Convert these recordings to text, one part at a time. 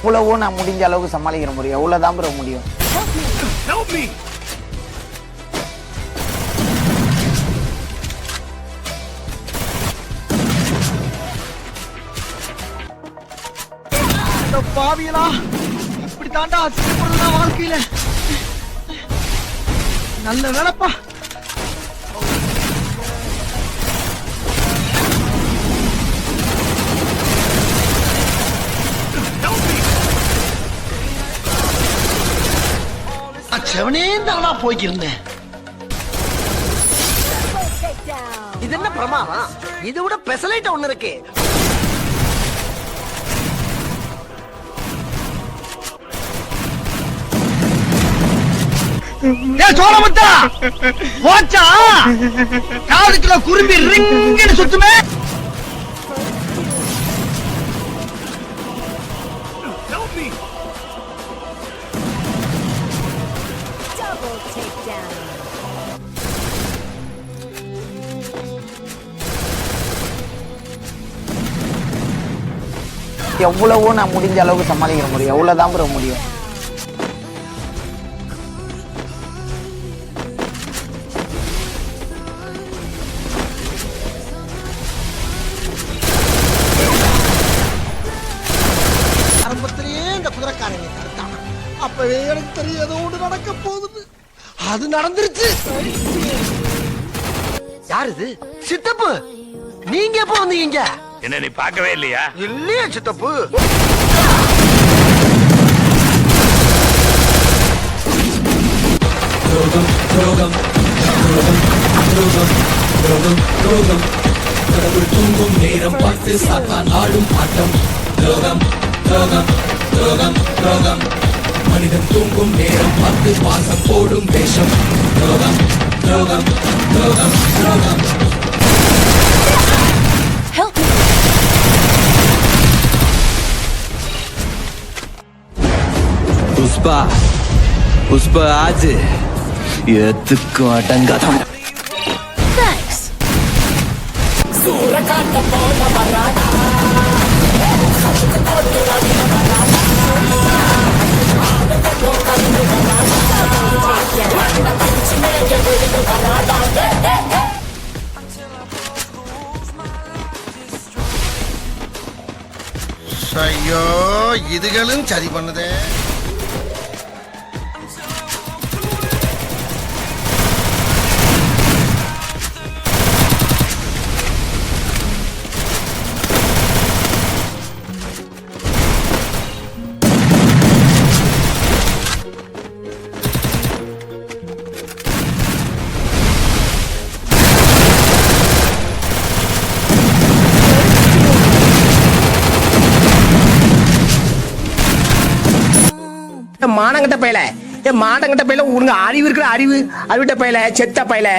எவ்வளவோ நான் முடிஞ்ச அளவுக்கு சமாளிக்கிற முடியும். எவ்வளவுதான் ப்ரோ முடியும். பாவியலா இப்படி தாண்டா அசிங்கப்படுறா வாழ்க்கையில. நல்ல வேலைப்பா. செவனே தானா போய்க்கிருந்தேன். இது என்ன பிரமாதம்? இதை விட பெசலைட் ஒண்ணு இருக்கு. சோழமுத்தா போச்சா? காதுக்குள்ள குரும்பி ரிங்குன்னு சுத்துமே. எவ்வளவோ நான் முடிஞ்ச அளவுக்கு சமாளிக்கிற முடியும். எவ்வளவுதான் ப்ரோ முடியும். ஆரம்பத்திலேயே இந்த குதிரைக்காரங்க தடுத்தான். அப்பவே எனக்கு தெரியும் ஏதோ ஒன்று நடக்க போகுது. அது நடந்துருச்சு. யாரு இது? சித்தப்பு, நீங்க எப்ப வந்தீங்க? என்ன நீ பார்க்கவே இல்லையா? இல்லையா சித்தப்பு? ரோகம் ரோகம் ரோகம் ரோகம் ரோகம் ரோகம் கடவுள் தூங்கும் நேரம் பார்த்து சாத்தான் ஆடும் ஆட்டம். ரோகம் ரோகம் ரோகம் ரோகம் மனிதன் தூங்கும் நேரம் பார்த்து பாசம் போடும் வேஷம். ரோகம் ரோகம் ரோகம் ரோகம். புஷ்பா புஷ்பா ஆஜ் எதுக்கும் அடங்காதான். ஐயோ இதுகளும் சரி பண்ணுதே. மானங்கிட்ட பையல, மானங்கிட்ட பையல, உனக்கு அறிவு இருக்கிற அறிவு அறிவிட்ட பையல, செத்த பையல.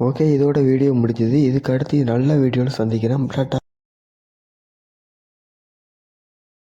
ஓகே, இதோட வீடியோ முடிஞ்சது. இதுக்கு அடுத்து நல்ல வீடியோவில் சந்திக்கிறேன். டாடா.